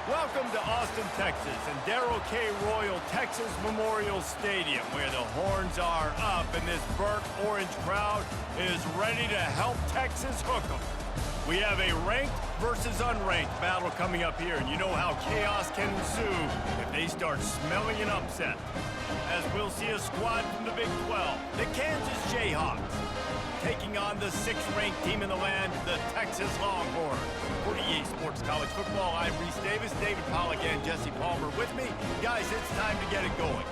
Welcome to Austin, Texas, and Darrell K. Royal Texas Memorial Stadium, where the horns are up and this burnt orange crowd is ready to help Texas hook 'em. We have a ranked versus unranked battle coming up here, and you know how chaos can ensue if they start smelling an upset. As we'll see a squad from the Big 12, the Kansas Jayhawks, taking on the 6th-ranked team in the land, the Texas Longhorns. For EA Sports College Football, I'm Reese Davis, David Pollack, and Jesse Palmer with me. Guys, it's time to get it going.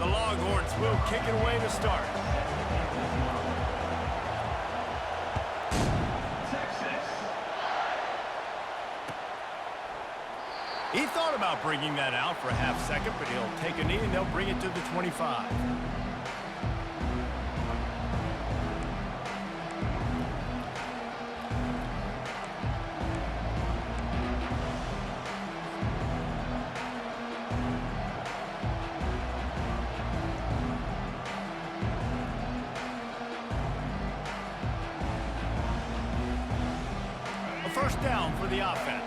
The Longhorns will kick it away to start. He thought about bringing that out for a half second, but he'll take a knee and they'll bring it to the 25. A first down for the offense.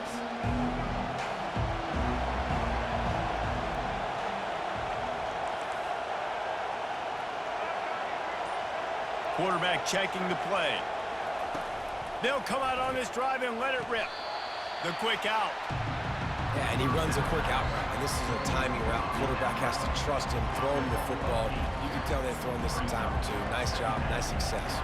Quarterback checking the play. They'll come out on this drive and let it rip. The quick out. Yeah, and he runs a quick out route. And this is a timing route. Quarterback has to trust him, throw him the football. You can tell they've thrown this a time or two. Nice job, nice success.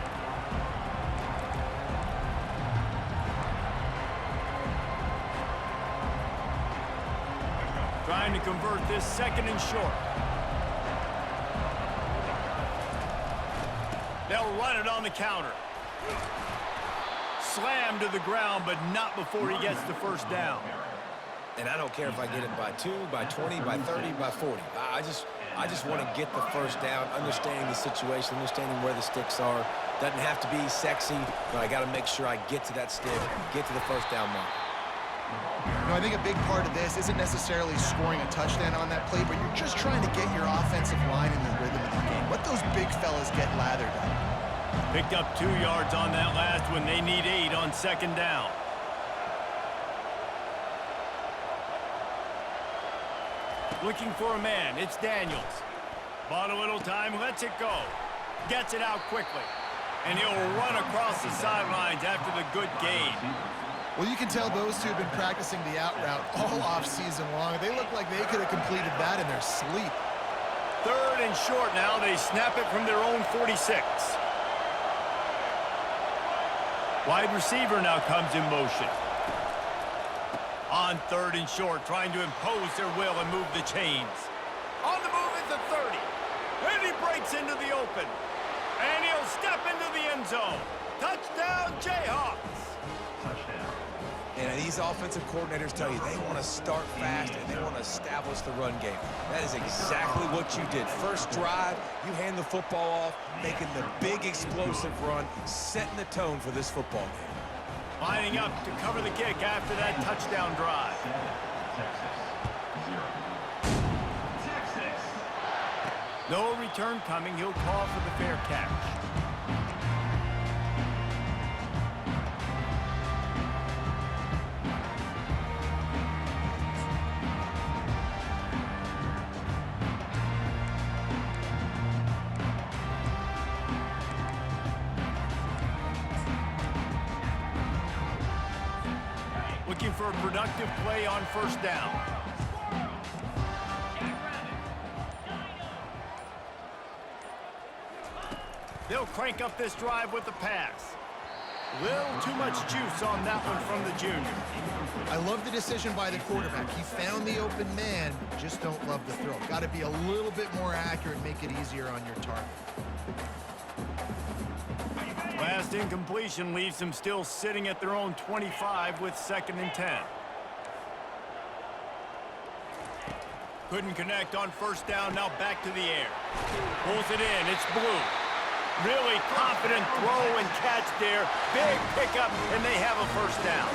Trying to convert this 2nd and short. They'll run it on the counter. Slam to the ground, but not before he gets the first down. And I don't care if I get it by 2, by 20, by 30, by 40. I just want to get the first down, understanding the situation, understanding where the sticks are. Doesn't have to be sexy, but I got to make sure I get to that stick, get to the first down mark. You know, I think a big part of this isn't necessarily scoring a touchdown on that play, but you're just trying to get your offensive line in the rhythm of the game. Let those big fellas get lathered up. Picked up 2 yards on that last one. They need 8 on 2nd down. Looking for a man. It's Daniels. Bought a little time, lets it go. Gets it out quickly. And he'll run across the sidelines after the good gain. Well, you can tell those two have been practicing the out route all off-season long. They look like they could have completed that in their sleep. 3rd and short now. They snap it from their own 46. Wide receiver now comes in motion. On 3rd and short, trying to impose their will and move the chains. On the move is the 30. And he breaks into the open. And he'll step into the end zone. Touchdown, Jayhawks. And these offensive coordinators tell you they want to start fast and they want to establish the run game. That is exactly what you did. First drive, you hand the football off, making the big explosive run, setting the tone for this football game. Lining up to cover the kick after that touchdown drive. No return coming. He'll call for the fair catch. Looking for a productive play on 1st down. They'll crank up this drive with the pass. Little too much juice on that one from the junior. I love the decision by the quarterback. He found the open man, just don't love the throw. Got to be a little bit more accurate, make it easier on your target. Last incompletion leaves them still sitting at their own 25 with 2nd and 10. Couldn't connect on 1st down, now back to the air. Pulls it in, it's Blue. Really confident throw and catch there. Big pickup, and they have a 1st down.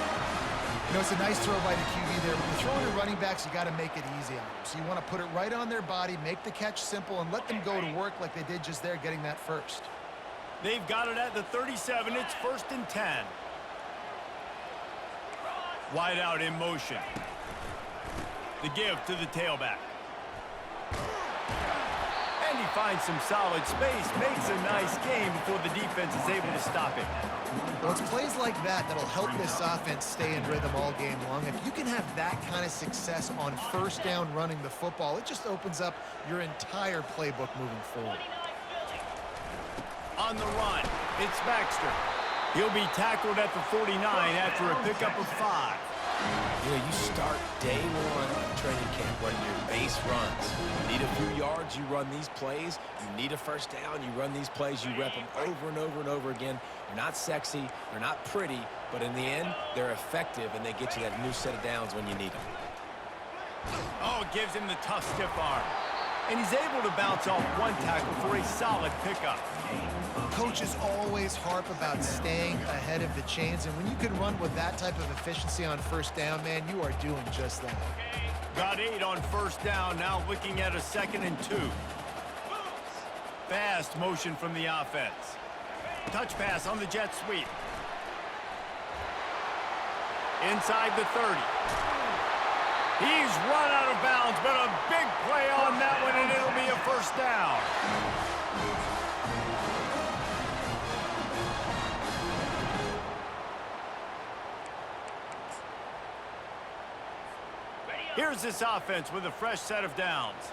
You know, it's a nice throw by the QB there. When you're throwing to running backs, you got to make it easy on them. So you want to put it right on their body, make the catch simple, and let them go to work like they did just there, getting that 1st. They've got it at the 37. It's 1st and 10. Wide out in motion. The give to the tailback. And he finds some solid space, makes a nice game before the defense is able to stop it. Well, it's plays like that that'll help this offense stay in rhythm all game long. If you can have that kind of success on 1st down running the football, it just opens up your entire playbook moving forward. On the run, it's Baxter. He'll be tackled at the 49 after a pickup of 5. You know, you start day 1 of training camp running your base runs. You need a few yards, you run these plays. You need a 1st down, you run these plays. You rep them over and over and over again. They're not sexy, they're not pretty, but in the end, they're effective, and they get you that new set of downs when you need them. Oh, gives him the tough stiff arm. And he's able to bounce off 1 tackle for a solid pickup. Coaches always harp about staying ahead of the chains, and when you can run with that type of efficiency on 1st down, man, you are doing just that. Got 8 on 1st down, now looking at a 2nd and 2. Fast motion from the offense. Touch pass on the jet sweep. Inside the 30. He's run out of bounds, but a big play on that one, and it'll be a 1st down. Here's this offense with a fresh set of downs.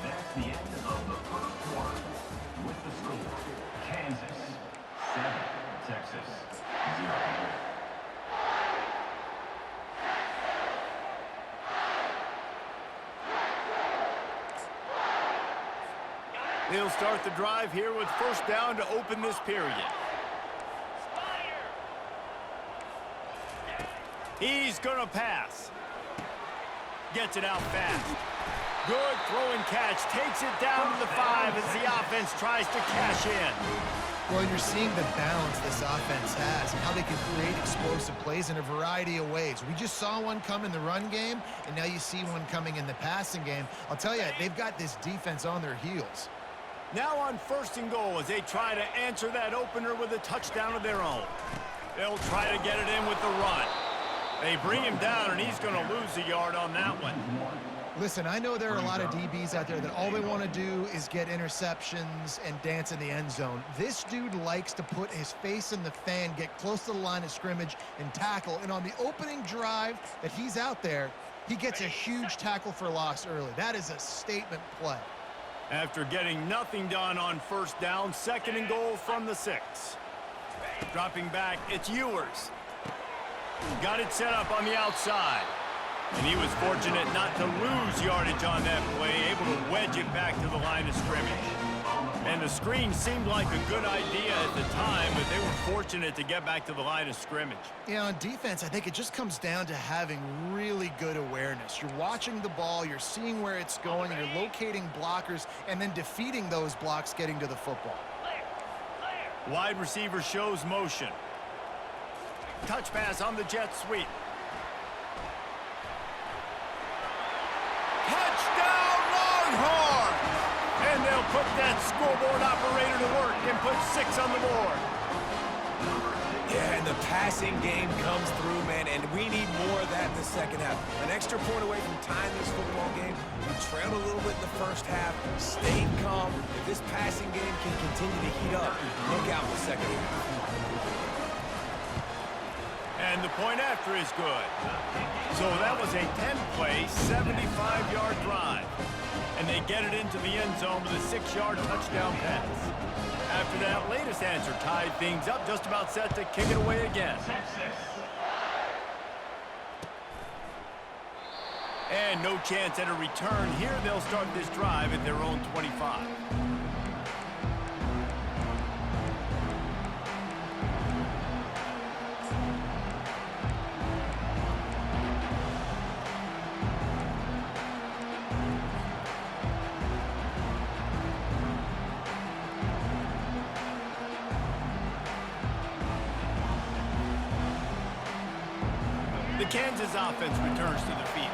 That's the end of the 1st quarter. With the score, Kansas 7, Texas 0. They'll start the drive here with 1st down to open this period. He's gonna pass. Gets it out fast. Good throw and catch. Takes it down to the 5 as the offense tries to cash in. Well, you're seeing the balance this offense has and how they can create explosive plays in a variety of ways. We just saw one come in the run game, and now you see one coming in the passing game. I'll tell you, they've got this defense on their heels. Now on 1st and goal as they try to answer that opener with a touchdown of their own. They'll try to get it in with the run. They bring him down, and he's going to lose a yard on that one. Listen, I know there are a lot of DBs out there that all they want to do is get interceptions and dance in the end zone. This dude likes to put his face in the fan, get close to the line of scrimmage, and tackle. And on the opening drive that he's out there, he gets a huge tackle for loss early. That is a statement play. After getting nothing done on 1st down, 2nd and goal from the 6. Dropping back, it's Ewers. Got it set up on the outside. And he was fortunate not to lose yardage on that play, able to wedge it back to the line of scrimmage. And the screen seemed like a good idea at the time, but they were fortunate to get back to the line of scrimmage. Yeah, on defense, I think it just comes down to having really good awareness. You're watching the ball, you're seeing where it's going, you're locating blockers, and then defeating those blocks getting to the football. Wide receiver shows motion. Touch pass on the jet sweep. Touchdown Longhorns! And they'll put that scoreboard operator to work and put 6 on the board. Yeah, and the passing game comes through, man, and we need more of that in the 2nd half. An extra point away from tying this football game. We trailed a little bit in the 1st half, stayed calm. If this passing game can continue to heat up, look out in the 2nd half. And the point after is good. So that was a 10-play, 75-yard drive. And they get it into the end zone with a 6-yard touchdown pass. After that latest answer tied things up, just about set to kick it away again. And no chance at a return here. They'll start this drive at their own 25. The Kansas offense returns to the field.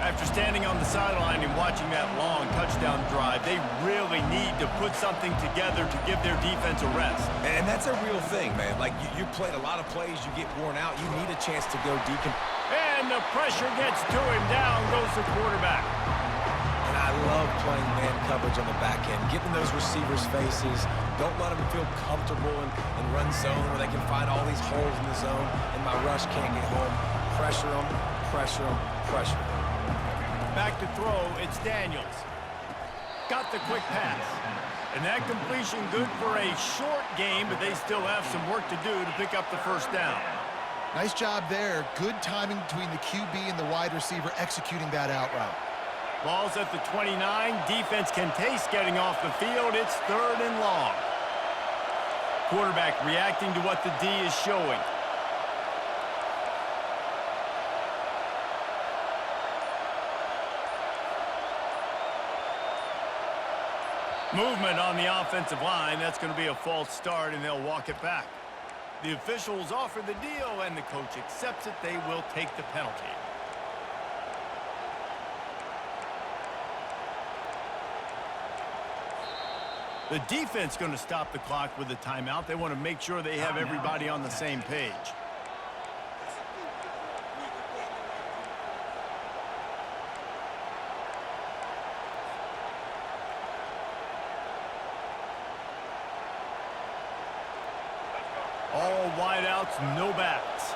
After standing on the sideline and watching that long touchdown drive, they really need to put something together to give their defense a rest. And that's a real thing, man. Like, you played a lot of plays, you get worn out, you need a chance to go deep. And the pressure gets to him. Down goes the quarterback. And I love playing man coverage on the back end, getting those receivers' faces. Don't let them feel comfortable in run zone where they can find all these holes in the zone, and my rush can't get home. Pressure them, pressure them, pressure them. Back to throw, it's Daniels. Got the quick pass. And that completion good for a short game, but they still have some work to do to pick up the first down. Nice job there. Good timing between the QB and the wide receiver executing that out route. Ball's at the 29. Defense can taste getting off the field. It's 3rd and long. Quarterback reacting to what the D is showing. Movement on the offensive line. That's going to be a false start, and they'll walk it back. The officials offer the deal, and the coach accepts it. They will take the penalty. The defense going to stop the clock with a timeout. They want to make sure they have everybody on the same page. All wideouts, no backs.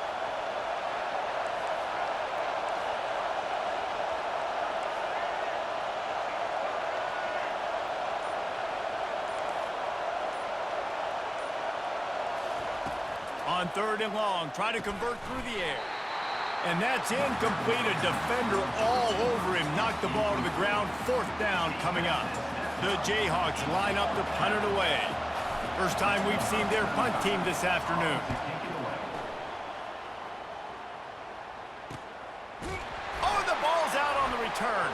On 3rd and long, try to convert through the air. And that's incomplete. A defender all over him. Knocked the ball to the ground. 4th down coming up. The Jayhawks line up to punt it away. First time we've seen their punt team this afternoon. Oh, the ball's out on the return.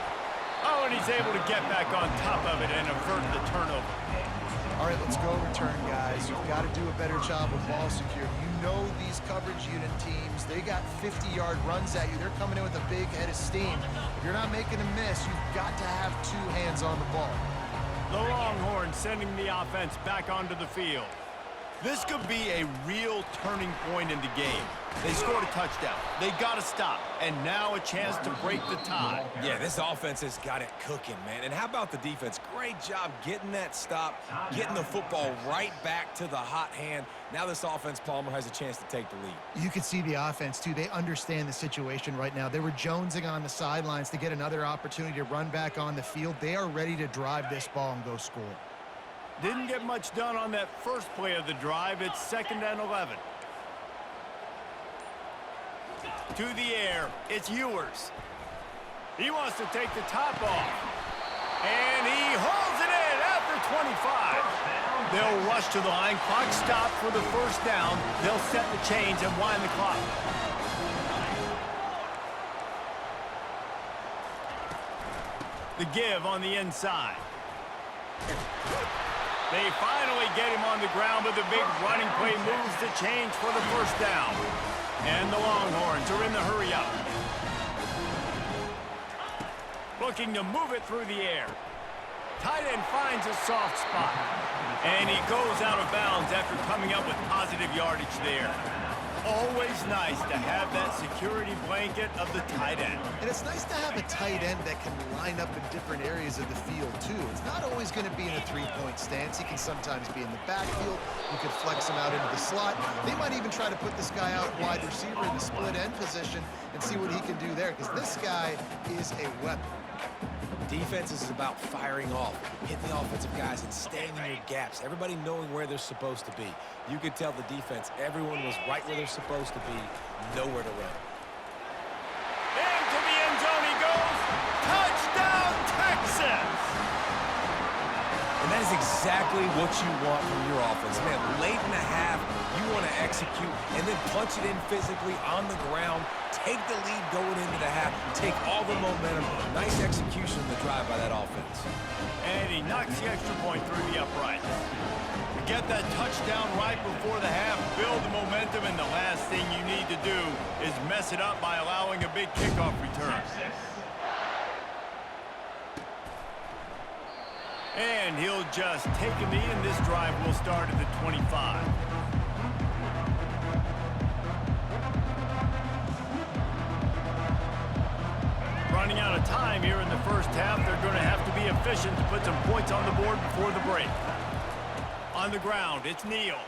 Oh, and he's able to get back on top of it and avert the turnover. All right, let's go return, guys. You've got to do a better job of ball security. You know these coverage unit teams, they got 50-yard runs at you. They're coming in with a big head of steam. If you're not making a miss, you've got to have 2 hands on the ball. The Longhorns sending the offense back onto the field. This could be a real turning point in the game. They scored a touchdown. They got to stop. And now a chance to break the tie. Yeah, this offense has got it cooking, man. And how about the defense? Great job getting that stop, getting the football right back to the hot hand. Now this offense, Palmer, has a chance to take the lead. You can see the offense, too. They understand the situation right now. They were jonesing on the sidelines to get another opportunity to run back on the field. They are ready to drive this ball and go score. Didn't get much done on that first play of the drive. It's 2nd and 11. To the air, it's Ewers. He wants to take the top off. And he holds it in at the 25. They'll rush to the line. Clock stopped for the first down. They'll set the chains and wind the clock. The give on the inside. They finally get him on the ground, but the big running play moves the chains for the first down. And the Longhorns are in the hurry-up. Looking to move it through the air. Tight end finds a soft spot. And he goes out of bounds after coming up with positive yardage there. always nice to have that security blanket of the tight end. And it's nice to have a tight end that can line up in different areas of the field, too. It's not always going to be in a three-point stance. He can sometimes be in the backfield. You could flex him out into the slot. They might even try to put this guy out wide receiver in the split end position and see what he can do there, because this guy is a weapon. Defense is about firing off, hitting the offensive guys and staying in your gaps, everybody knowing where they're supposed to be. You could tell the defense, everyone was right where they're supposed to be, nowhere to run. Into the end zone he goes. Touchdown, Texas! And that is exactly what you want from your offense. Man, late in the half, you want to execute and then punch it in physically on the ground, take the lead going into the half, take all the momentum. Nice execution of the drive by that offense. And he knocks the extra point through the uprights. To get that touchdown right before the half, build the momentum, and the last thing you need to do is mess it up by allowing a big kickoff return. And he'll just take a knee, and this drive will start at the 25. Running out of time here in the first half. They're going to have to be efficient to put some points on the board before the break. On the ground, it's Neal.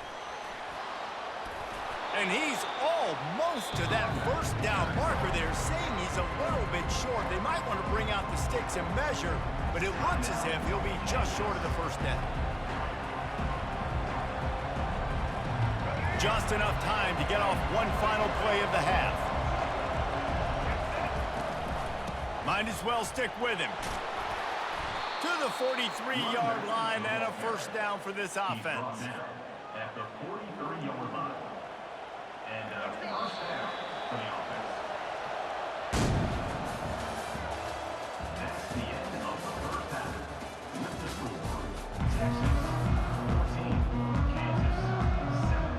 And he's almost to that first down marker there, saying he's a little bit short. They might want to bring out the sticks and measure, but it looks as if he'll be just short of the first down. Just enough time to get off one final play of the half. Might as well stick with him. To the 43-yard line and a first down for this offense. At the 43-yard line. And a first down for the offense. That's the end of the first half. With the score, Texas 14, Kansas 7.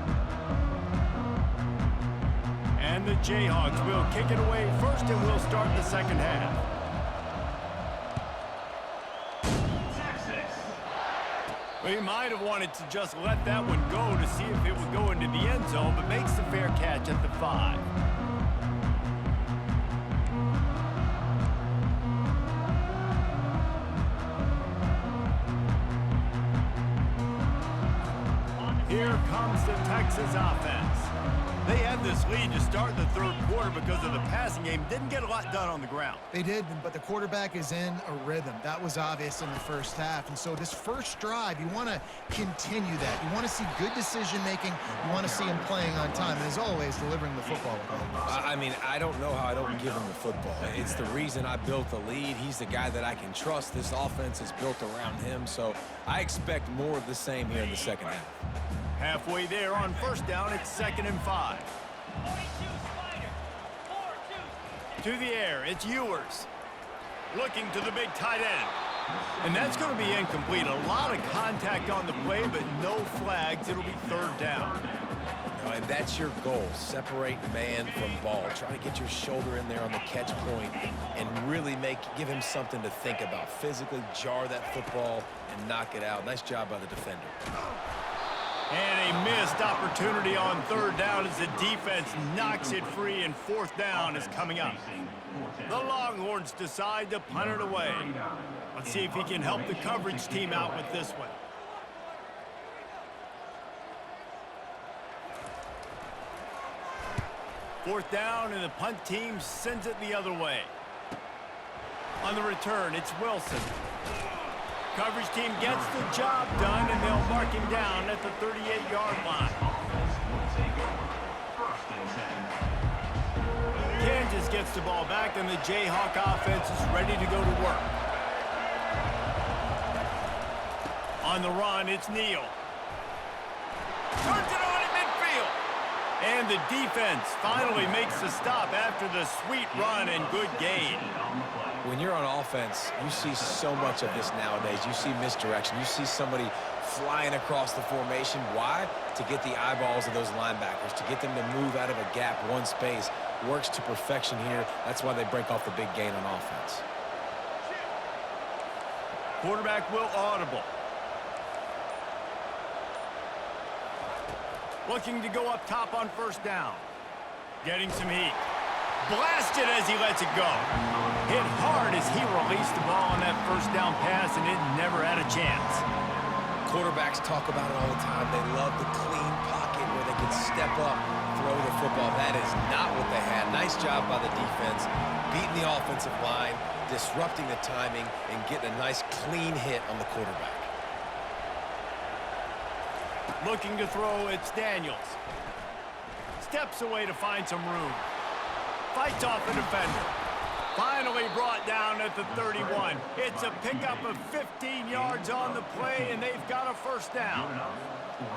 And the Jayhawks will kick it away first, and we'll start the second half. Well, he might have wanted to just let that one go to see if it would go into the end zone, but makes the fair catch at the 5. Here comes the Texas offense. They had this lead to start the third quarter because of the passing game. Didn't get a lot done on the ground. They did, but the quarterback is in a rhythm. That was obvious in the first half. And so this first drive, you want to continue that. You want to see good decision-making. You want to see him playing on time. And as always, delivering the football. I mean, I don't know how I don't give him the football. It's the reason I built the lead. He's the guy that I can trust. This offense is built around him. So I expect more of the same here in the second half. Halfway there on first down, it's 2nd and 5. To the air, it's Ewers. Looking to the big tight end. And that's going to be incomplete. A lot of contact on the play, but no flags. It'll be 3rd down. And that's your goal. Separate man from ball. Try to get your shoulder in there on the catch point and really give him something to think about. Physically jar that football and knock it out. Nice job by the defender. And a missed opportunity on 3rd down as the defense knocks it free, and 4th down is coming up. The Longhorns decide to punt it away. Let's see if he can help the coverage team out with this one. Fourth down, and the punt team sends it the other way. On the return, it's Wilson. Coverage team gets the job done, and they'll mark him down at the 38-yard line. Kansas gets the ball back, and the Jayhawk offense is ready to go to work. On the run, it's Neal. Turns it on in midfield. And the defense finally makes the stop after the sweet run and good gain. When you're on offense, you see so much of this nowadays. You see misdirection. You see somebody flying across the formation. Why? To get the eyeballs of those linebackers, to get them to move out of a gap, one space. Works to perfection here. That's why they break off the big gain on offense. Quarterback will audible. Looking to go up top on first down. Getting some heat. Blasted as he lets it go. Hit hard as he released the ball on that first down pass, and it never had a chance. Quarterbacks talk about it all the time. They love the clean pocket where they can step up, throw the football. That is not what they had. Nice job by the defense, beating the offensive line, disrupting the timing, and getting a nice clean hit on the quarterback. Looking to throw, it's Daniels. Steps away to find some room. Fights off the defender. Finally brought down at the 31. It's a pickup of 15 yards on the play, and they've got a first down.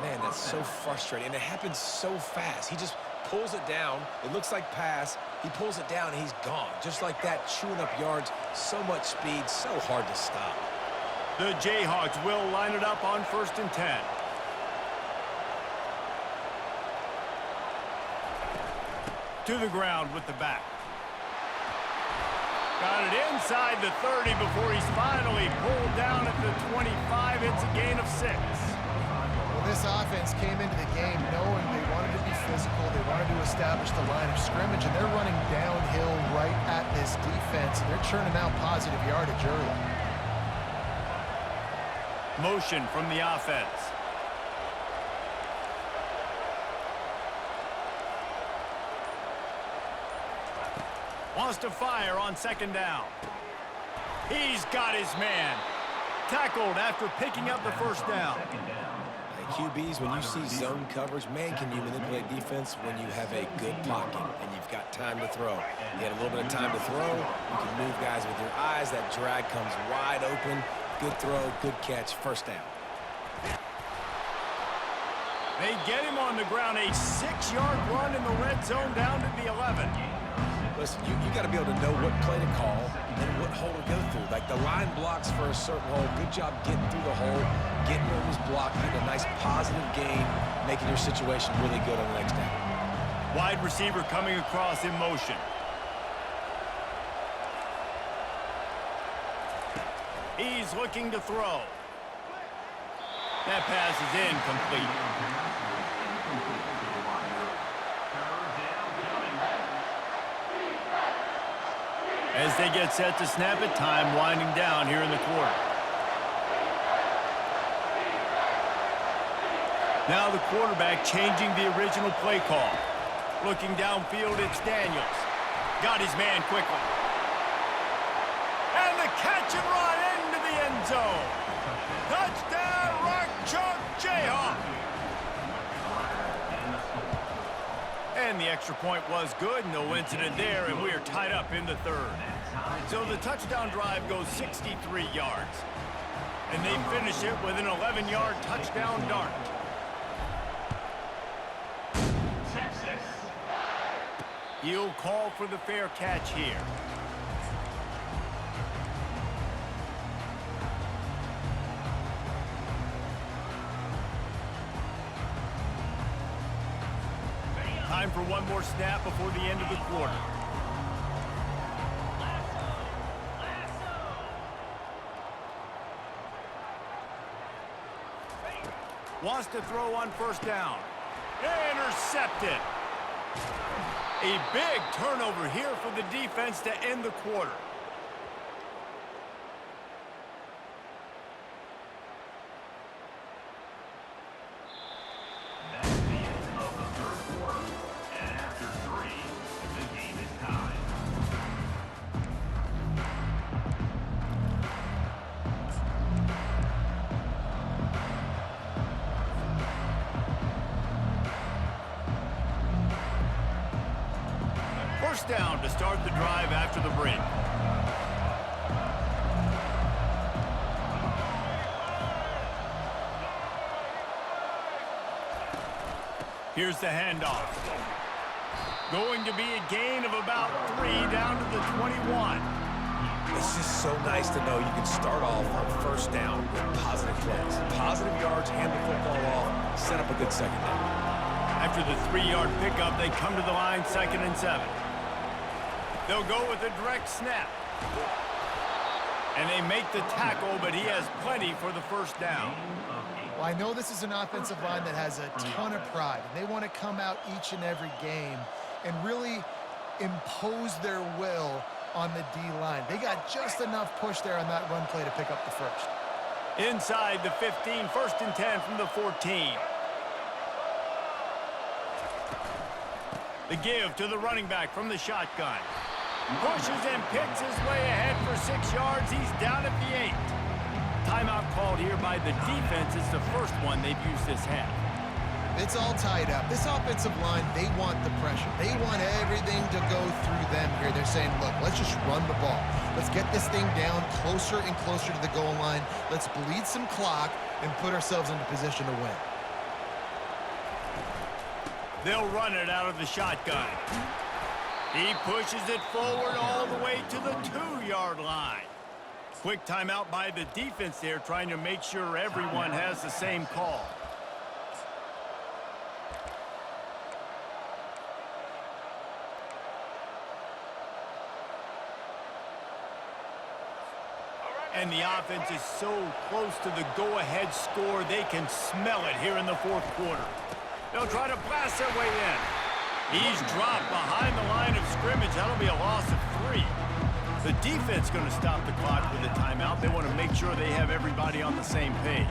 Man, that's so frustrating, and it happens so fast. He just pulls it down. It looks like pass. He pulls it down, and he's gone. Just like that, chewing up yards. So much speed, so hard to stop. The Jayhawks will line it up on 1st and 10. To the ground with the back. Got it inside the 30 before he's finally pulled down at the 25. It's a gain of 6. Well, this offense came into the game knowing they wanted to be physical. They wanted to establish the line of scrimmage, and they're running downhill right at this defense, and they're churning out positive yardage early. Motion from the offense. Wants to fire on 2nd down. He's got his man. Tackled after picking up the first down. QBs, when you see zone coverage, man, can you manipulate defense when you have a good pocket and you've got time to throw. You had a little bit of time to throw. You can move guys with your eyes. That drag comes wide open. Good throw, good catch, first down. They get him on the ground. A 6-yard run in the red zone down to the 11. Listen, you got to be able to know what play to call and what hole to go through. Like the line blocks for a certain hole. Good job getting through the hole, getting where it was blocked, getting a nice positive gain, making your situation really good on the next down. Wide receiver coming across in motion. He's looking to throw. That pass is incomplete. As they get set to snap it, time winding down here in the quarter. Now the quarterback changing the original play call. Looking downfield, it's Daniels. Got his man quickly. And the catch and run into the end zone. Touchdown, Rock Chalk Jayhawk. And the extra point was good. No incident there, and we are tied up in the 3rd. So the touchdown drive goes 63 yards. And they finish it with an 11-yard touchdown dart. Texas. He'll call for the fair catch here. Time for one more snap before the end of the quarter. Wants to throw on 1st down. Intercepted. A big turnover here for the defense to end the quarter. That's the end of the 3rd quarter. And after 3, the game is tied. First down to start the drive after the break. Here's the handoff. Going to be a gain of about 3 down to the 21. It's just so nice to know you can start off on 1st down with positive plays. Positive yards, hand the football off, set up a good 2nd down. After the 3-yard pickup, they come to the line 2nd and 7. They'll go with a direct snap. And they make the tackle, but he has plenty for the first down. Well, I know this is an offensive line that has a ton of pride, and they want to come out each and every game and really impose their will on the D-line. They got just enough push there on that run play to pick up the first. Inside the 15, 1st and 10 from the 14. The give to the running back from the shotgun. Pushes and picks his way ahead for 6 yards. He's down at the 8. Timeout called here by the defense. It's the first one they've used this half. It's all tied up. This offensive line, they want the pressure. They want everything to go through them here. They're saying, look, let's just run the ball. Let's get this thing down closer and closer to the goal line. Let's bleed some clock and put ourselves into position to win. They'll run it out of the shotgun. He pushes it forward all the way to the 2-yard line. Quick timeout by the defense there, trying to make sure everyone has the same call. And the offense is so close to the go-ahead score, they can smell it here in the 4th quarter. They'll try to blast their way in. He's dropped behind the line of scrimmage. That'll be a loss of 3. The defense going to stop the clock with a timeout. They want to make sure they have everybody on the same page.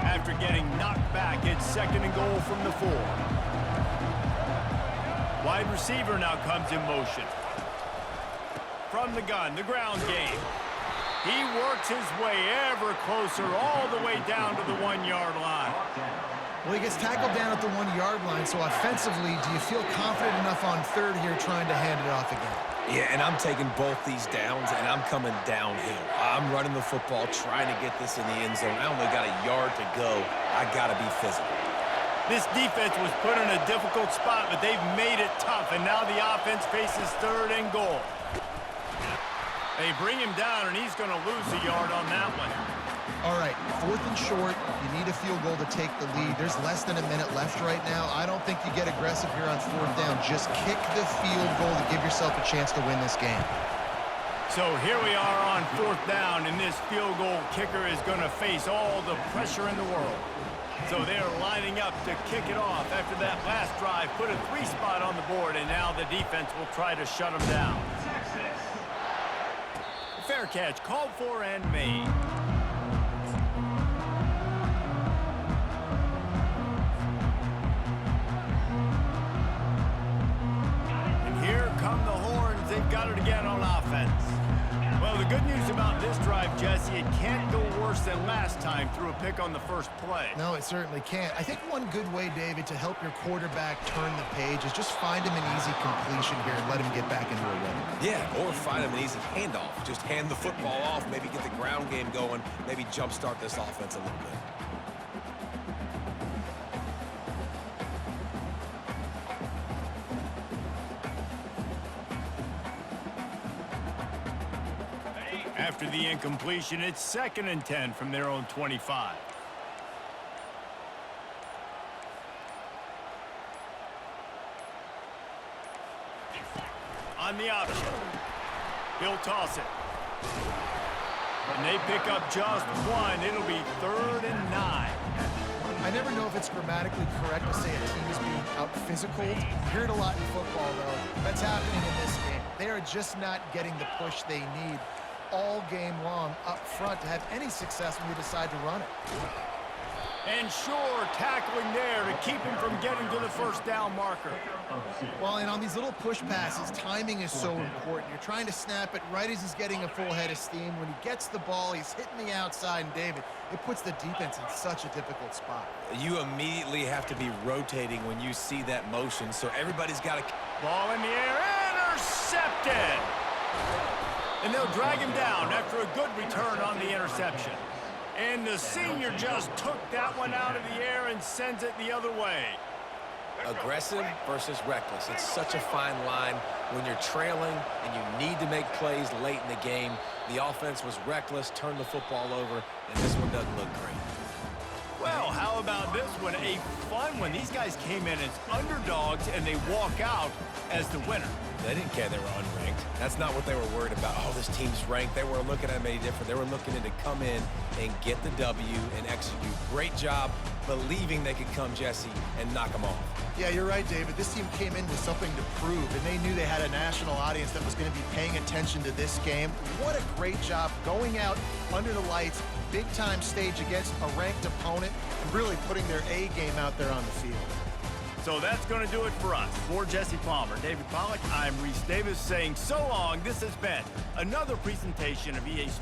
After getting knocked back, it's 2nd and goal from the 4. Wide receiver now comes in motion. From the gun, the ground game. He works his way ever closer all the way down to the 1-yard line. Well, he gets tackled down at the 1-yard line, so offensively, do you feel confident enough on 3rd here trying to hand it off again? Yeah, and I'm taking both these downs, and I'm coming downhill. I'm running the football, trying to get this in the end zone. I only got a yard to go. I got to be physical. This defense was put in a difficult spot, but they've made it tough, and now the offense faces 3rd and goal. They bring him down, and he's going to lose a yard on that one. All right, 4th and short. You need a field goal to take the lead. There's less than a minute left right now. I don't think you get aggressive here on 4th down. Just kick the field goal to give yourself a chance to win this game. So here we are on 4th down, and this field goal kicker is going to face all the pressure in the world. So they're lining up to kick it off after that last drive. Put a 3 spot on the board, and now the defense will try to shut them down. Fair catch called for and made. And here come the horns. They've got it again on offense. Well, the good news about this drive, Jesse, it can't go worse than last time through a pick on the first play. No, it certainly can't. I think one good way, David, to help your quarterback turn the page is just find him an easy completion here and let him get back into a rhythm. Yeah, or find him an easy handoff. Just hand the football off, maybe get the ground game going, maybe jumpstart this offense a little bit. After the incompletion, it's 2nd and 10 from their own 25. On the option, he'll toss it. And they pick up just 1. It'll be 3rd and 9. I never know if it's grammatically correct to say a team is being out-physical. You hear it a lot in football, though. That's happening in this game. They are just not getting the push they need all game long up front to have any success when you decide to run it. And sure, tackling there to keep him from getting to the 1st down marker. Well, and on these little push passes, timing is so important. You're trying to snap it right as he's getting a full head of steam. When he gets the ball, he's hitting the outside, and David, it puts the defense in such a difficult spot. You immediately have to be rotating when you see that motion, so everybody's got to... Ball in the air, intercepted! And they'll drag him down after a good return on the interception. And the senior just took that one out of the air and sends it the other way. Aggressive versus reckless. It's such a fine line when you're trailing and you need to make plays late in the game. The offense was reckless, turned the football over, and this one doesn't look great. Well, how how about this one? A fun one. These guys came in as underdogs, and they walk out as the winner. They didn't care they were unranked. That's not what they were worried about. Oh, this team's ranked. They weren't looking at them any different. They were looking to come in and get the W and execute. Great job believing they could come, Jesse, and knock them off. Yeah, you're right, David. This team came in with something to prove, and they knew they had a national audience that was going to be paying attention to this game. What a great job going out under the lights, big-time stage against a ranked opponent, and really putting their A game out there on the field. So that's going to do it for us. For Jesse Palmer, David Pollack, I'm Reese Davis saying so long. This has been another presentation of EA Sports.